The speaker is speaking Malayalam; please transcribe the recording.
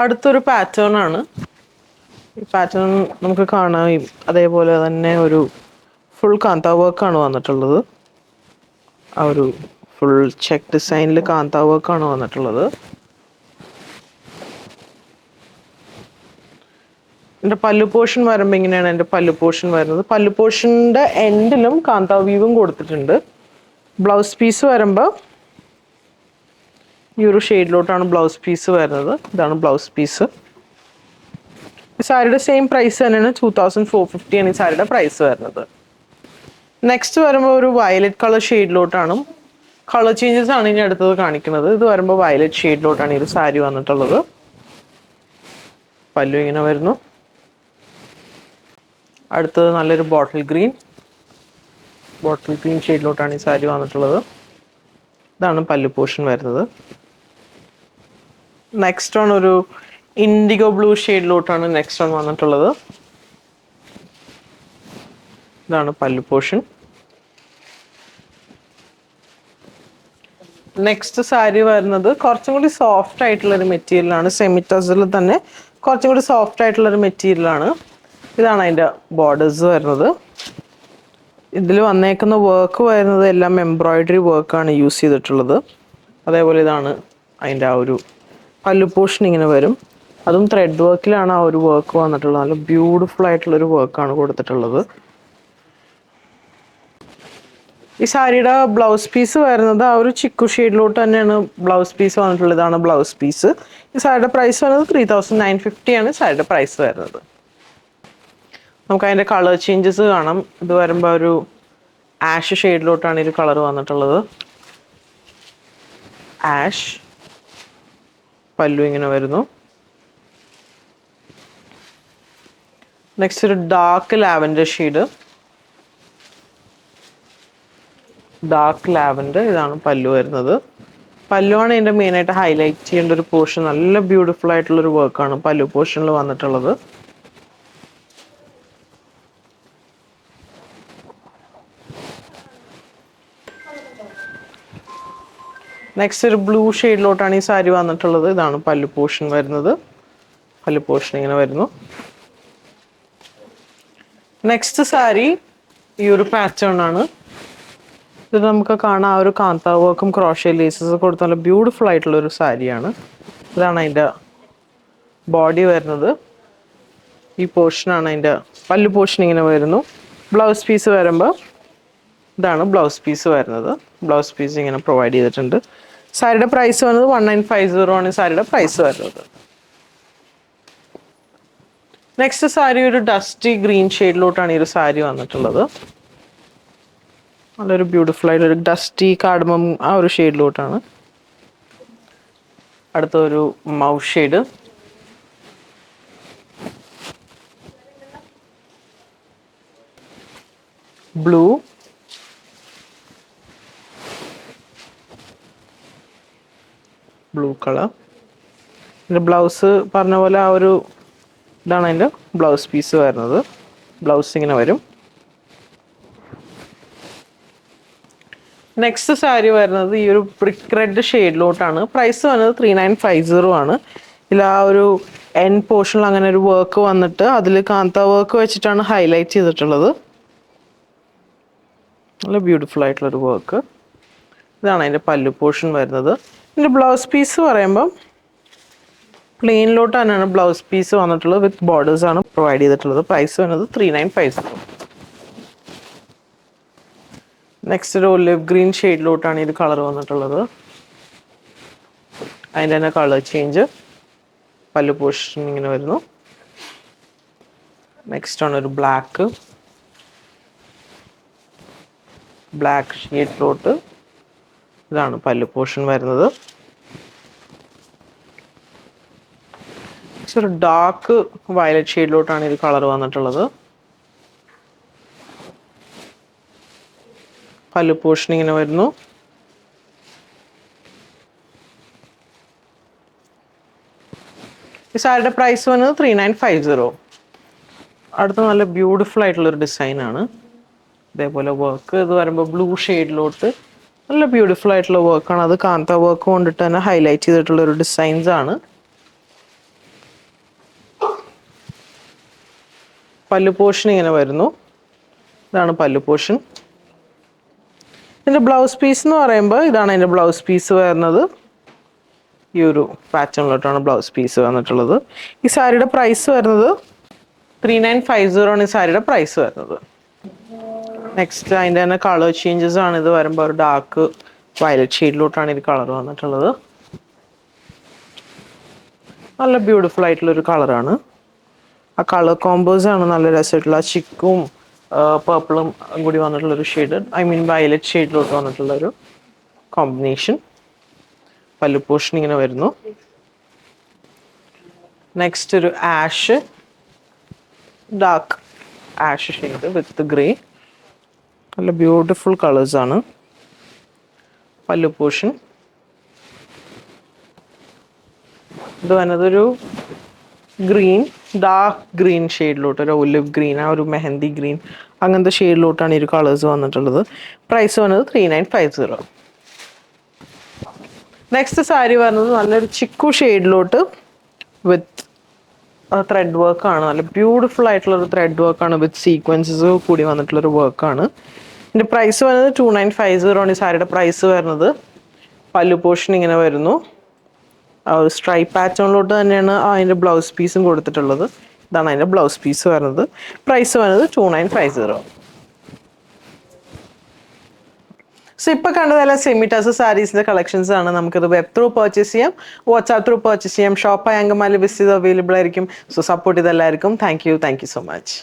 അടുത്തൊരു പാറ്റേൺ ആണ്. ഈ പാറ്റേൺ നമുക്ക് കാണാം. അതേപോലെ തന്നെ ഒരു ഫുൾ കാന്ത വർക്കാണ് വന്നിട്ടുള്ളത്. ആ ഒരു ഫുൾ ചെക്ക് ഡിസൈനിൽ കാന്ത വർക്കാണ് വന്നിട്ടുള്ളത്. എൻ്റെ പല്ലു പോർഷൻ വരുമ്പോൾ ഇങ്ങനെയാണ് എൻ്റെ പല്ലു പോർഷൻ വരുന്നത്. പല്ലു പോർഷൻ്റെ എൻഡിലും കാന്ത വീവും കൊടുത്തിട്ടുണ്ട്. ബ്ലൗസ് പീസ് വരുമ്പോൾ ഈ ഒരു ഷെയ്ഡിലോട്ടാണ് ബ്ലൗസ് പീസ് വരുന്നത്. ഇതാണ് ബ്ലൗസ് പീസ്. ഈ സാരിയുടെ സെയിം പ്രൈസ് തന്നെയാണ്. 2450 ആണ് ഈ സാരിയുടെ പ്രൈസ് വരുന്നത്. നെക്സ്റ്റ് വരുമ്പോൾ ഒരു വയലറ്റ് കളർ ഷെയ്ഡിലോട്ടാണ്. കളർ ചേഞ്ചസ് ആണ് ഇനി അടുത്തത് കാണിക്കുന്നത്. ഇത് വരുമ്പോൾ വയലറ്റ് ഷെയ്ഡിലോട്ടാണ് ഈ ഒരു സാരി വന്നിട്ടുള്ളത്. പല്ലു ഇങ്ങനെ വരുന്നു. അടുത്തത് നല്ലൊരു ബോട്ടിൽ ഗ്രീൻ ഷെയ്ഡിലോട്ടാണ് ഈ സാരി വന്നിട്ടുള്ളത്. ഇതാണ് പല്ലു പോർഷൻ വരുന്നത്. നെക്സ്റ്റ് ആണ് ഒരു ഇൻഡിഗോ ബ്ലൂ ഷെയ്ഡിലോട്ടാണ് നെക്സ്റ്റ് ആണ് വന്നിട്ടുള്ളത്. ഇതാണ് പല്ലു പോർഷൻ. നെക്സ്റ്റ് സാരി വരുന്നത് കുറച്ചും കൂടി സോഫ്റ്റ് ആയിട്ടുള്ളൊരു മെറ്റീരിയലാണ്. സെമി ടസറിൽ തന്നെ കുറച്ചും കൂടി സോഫ്റ്റ് ആയിട്ടുള്ളൊരു മെറ്റീരിയലാണ്. ഇതാണ് അതിൻ്റെ ബോർഡേഴ്സ് വരുന്നത്. ഇതിൽ വന്നേക്കുന്ന വർക്ക് വരുന്നത് എല്ലാം എംബ്രോയിഡറി വർക്കാണ് യൂസ് ചെയ്തിട്ടുള്ളത്. അതേപോലെ ഇതാണ് അതിൻ്റെ ആ ഒരു പല്ലു പോർഷൻ ഇങ്ങനെ വരും. അതും ത്രെഡ് വർക്കിലാണ് ആ ഒരു വർക്ക് വന്നിട്ടുള്ളത്. നല്ല ബ്യൂട്ടിഫുൾ ആയിട്ടുള്ളൊരു വർക്കാണ് കൊടുത്തിട്ടുള്ളത്. ഈ സാരിയുടെ ബ്ലൗസ് പീസ് വരുന്നത് ആ ഒരു ചിക്കു ഷെയ്ഡിലോട്ട് തന്നെയാണ് ബ്ലൗസ് പീസ് വന്നിട്ടുള്ളത്. ഇതാണ് ബ്ലൗസ് പീസ്. ഈ സാരിയുടെ പ്രൈസ് വരുന്നത് 3950 ആണ് സാരിയുടെ പ്രൈസ് വരുന്നത്. നമുക്ക് അതിൻ്റെ കളർ ചേഞ്ചസ് കാണാം. ഇത് വരുമ്പോൾ ഒരു ആഷ് ഷെയ്ഡിലോട്ടാണ് ഈ കളർ വന്നിട്ടുള്ളത്. ആഷ്. പല്ലു ഇങ്ങനെ വരുന്നു. നെക്സ്റ്റ് ഒരു ഡാർക്ക് ലാവൻഡർ ഷെയ്ഡ്. ഇതാണ് പല്ലു വരുന്നത്. പല്ലുവാണ് ഇതിൻ്റെ മെയിനായിട്ട് ഹൈലൈറ്റ് ചെയ്യേണ്ട ഒരു പോർഷൻ. നല്ല ബ്യൂട്ടിഫുൾ ആയിട്ടുള്ളൊരു വർക്കാണ് പല്ലു പോർഷനിൽ വന്നിട്ടുള്ളത്. നെക്സ്റ്റ് ഒരു ബ്ലൂ ഷെയ്ഡിലോട്ടാണ് ഈ സാരി വന്നിട്ടുള്ളത്. ഇതാണ് പല്ലു പോർഷൻ വരുന്നത്. പല്ലു പോർഷൻ ഇങ്ങനെ വരുന്നു. നെക്സ്റ്റ് സാരി ഈ ഒരു പാറ്റേൺ ആണ്. ഇത് നമുക്ക് കാണാം ആ ഒരു കാന്ത വർക്കും ക്രോഷ്യ ലേസസ് കൊടുത്ത നല്ല ബ്യൂട്ടിഫുൾ ആയിട്ടുള്ള ഒരു സാരിയാണ്. ഇതാണ് അതിൻ്റെ ബോഡി വരുന്നത്. ഈ പോർഷനാണ് അതിൻ്റെ പല്ലു പോർഷൻ ഇങ്ങനെ വരുന്നു. ബ്ലൗസ് പീസ് വരുമ്പോൾ ഇതാണ് ബ്ലൗസ് പീസ് വരുന്നത്. ബ്ലൗസ് പീസ് ഇങ്ങനെ പ്രൊവൈഡ് ചെയ്തിട്ടുണ്ട്. സാരിയുടെ പ്രൈസ് വന്നത് 1950 ആണ് സാരിയുടെ പ്രൈസ് വരുന്നത്. നെക്സ്റ്റ് സാരി ഒരു ഡസ്റ്റി ഗ്രീൻ ഷെയ്ഡിലോട്ടാണ് ഈ ഒരു സാരി വന്നിട്ടുള്ളത്. നല്ലൊരു ബ്യൂട്ടിഫുൾ ആയിട്ടൊരു ഡസ്റ്റി കാർഡമം ആ ഒരു ഷെയ്ഡിലോട്ടാണ്. അടുത്തൊരു മൗ ഷെയ്ഡ്. ബ്ലൂ. കളർ. ഇതിൻ്റെ ബ്ലൗസ് പറഞ്ഞ പോലെ ആ ഒരു ഇതാണ് അതിൻ്റെ ബ്ലൗസ് പീസ് വരുന്നത്. ബ്ലൗസ് ഇങ്ങനെ വരും. നെക്സ്റ്റ് സാരി വരുന്നത് ഈ ഒരു ബ്രിക്ക് റെഡ് ഷെയ്ഡിലോട്ടാണ്. പ്രൈസ് വന്നത് 3950 ആണ്. ഇതിൽ ആ ഒരു എൻ പോർഷനിൽ അങ്ങനെ ഒരു വർക്ക് വന്നിട്ട് അതിൽ കാന്ത വർക്ക് വെച്ചിട്ടാണ് ഹൈലൈറ്റ് ചെയ്തിട്ടുള്ളത്. നല്ല ബ്യൂട്ടിഫുൾ ആയിട്ടുള്ളൊരു വർക്ക്. ഇതാണ് അതിൻ്റെ പല്ലു പോർഷൻ വരുന്നത്. ഇതിൻ്റെ ബ്ലൗസ് പീസ് പറയുമ്പം പ്ലെയിനിലോട്ട് തന്നെയാണ് ബ്ലൗസ് പീസ് വന്നിട്ടുള്ളത്. വിത്ത് ബോർഡേഴ്സ് ആണ് പ്രൊവൈഡ് ചെയ്തിട്ടുള്ളത്. പ്രൈസ് വരുന്നത് 3950. നെക്സ്റ്റ് ഒരു ഒലിവ് ഗ്രീൻ ഷെയ്ഡിലോട്ടാണ് ഇത് കളർ വന്നിട്ടുള്ളത്. അതിൻ്റെ തന്നെ കളർ ചേഞ്ച്. പല്ലു പോർഷൻ ഇങ്ങനെ വരുന്നു. നെക്സ്റ്റ് ആണ് ഒരു ബ്ലാക്ക് ഷെയ്ഡിലോട്ട്. ഇതാണ് പല്ലു പോർഷൻ വരുന്നത്. ഒരു ഡാർക്ക് വയലറ്റ് ഷെയ്ഡിലോട്ടാണ് ഇത് കളർ വന്നിട്ടുള്ളത്. പല്ലു പോർഷൻ ഇങ്ങനെ വരുന്നു. ഈ സാരിയുടെ പ്രൈസ് വന്നത് 3950. അടുത്ത നല്ല ബ്യൂട്ടിഫുൾ ആയിട്ടുള്ളൊരു ഡിസൈനാണ്. ഇതേപോലെ വർക്ക്. ഇത് വരുമ്പോൾ ബ്ലൂ ഷെയ്ഡിലോട്ട് നല്ല ബ്യൂട്ടിഫുൾ ആയിട്ടുള്ള വർക്കാണ്. അത് കാന്ത വർക്ക് കൊണ്ടിട്ട് തന്നെ ഹൈലൈറ്റ് ചെയ്തിട്ടുള്ള ഒരു ഡിസൈൻസ് ആണ്. പല്ലു പോർഷൻ ഇങ്ങനെ വരുന്നു. ഇതാണ് പല്ലു പോർഷൻ. ഇതിൻ്റെ ബ്ലൗസ് പീസ് എന്ന് പറയുമ്പോൾ ഇതാണ് അതിൻ്റെ ബ്ലൗസ് പീസ് വരുന്നത്. ഈ ഒരു പാറ്റേണിലോട്ടാണ് ബ്ലൗസ് പീസ് വന്നിട്ടുള്ളത്. ഈ സാരിയുടെ പ്രൈസ് വരുന്നത് 3950 ആണ് ഈ സാരിയുടെ പ്രൈസ് വരുന്നത്. നെക്സ്റ്റ് അതിൻ്റെ തന്നെ കളർ ചേഞ്ചസ് ആണ്. ഇത് വരുമ്പോൾ ഒരു ഡാർക്ക് വയലറ്റ് ഷെയ്ഡിലോട്ടാണ് ഇത് കളർ വന്നിട്ടുള്ളത്. നല്ല ബ്യൂട്ടിഫുൾ ആയിട്ടുള്ളൊരു കളറാണ്. ആ കളർ കോമ്പോസ് ആണ് നല്ല രസമായിട്ടുള്ള ചിക്കും പർപ്പിളും കൂടി വന്നിട്ടുള്ളൊരു ഷെയ്ഡ്, ഐ മീൻ വയലറ്റ് ഷെയ്ഡിലോട്ട് വന്നിട്ടുള്ളൊരു കോമ്പിനേഷൻ. പല്ലു പോർഷൻ ഇങ്ങനെ വരുന്നു. നെക്സ്റ്റ് ഒരു ash, dark ash shade with grey. നല്ല ബ്യൂട്ടിഫുൾ കളേഴ്സാണ്. പല്ലു പോർഷൻ ഇത് വന്നതൊരു ഗ്രീൻ, ഡാർക്ക് ഗ്രീൻ ഷെയ്ഡിലോട്ട്, ഒരു ഒലിവ് ഗ്രീൻ, ആ ഒരു മെഹന്തി ഗ്രീൻ അങ്ങനത്തെ ഷെയ്ഡിലോട്ടാണ് ഈ ഒരു കളേഴ്സ് വന്നിട്ടുള്ളത്. പ്രൈസ് വന്നത് 3950. നെക്സ്റ്റ് സാരി വരുന്നത് നല്ലൊരു ചിക്കു ഷെയ്ഡിലോട്ട് വിത്ത് ത്രെഡ് വർക്കാണ്. നല്ല ബ്യൂട്ടിഫുൾ ആയിട്ടുള്ളൊരു ത്രെഡ് വർക്കാണ് വിത്ത് സീക്വൻസസ് കൂടി വന്നിട്ടുള്ളൊരു വർക്കാണ്. ഇതിൻ്റെ പ്രൈസ് വരുന്നത് 2950 ആണ് ഈ സാരിയുടെ പ്രൈസ് വരുന്നത്. പല്ലു പോർഷൻ ഇങ്ങനെ വരുന്നു. ആ ഒരു സ്ട്രൈപ്പ് പാറ്റേണിലോട്ട് തന്നെയാണ് അതിൻ്റെ ബ്ലൗസ് പീസും കൊടുത്തിട്ടുള്ളത്. ഇതാണ് അതിൻ്റെ ബ്ലൗസ് പീസ് വരുന്നത്. പ്രൈസ് വരുന്നത് 2950. സോ ഇപ്പോൾ കണ്ടതെല്ലാം സെമി ടസർ സാരീസിൻ്റെ കളക്ഷൻസ് ആണ്. നമുക്കത് വെബ് ത്രൂ പർച്ചേസ് ചെയ്യാം, വാട്സാപ്പ് ത്രൂ പർച്ചേസ് ചെയ്യാം. ഷോപ്പായി അങ്കമാലി വിസിറ്റ് അവൈലബിൾ ആയിരിക്കും. സോ സപ്പോർട്ട് ചെയ്തെല്ലാവർക്കും താങ്ക് യു സോ മച്ച്.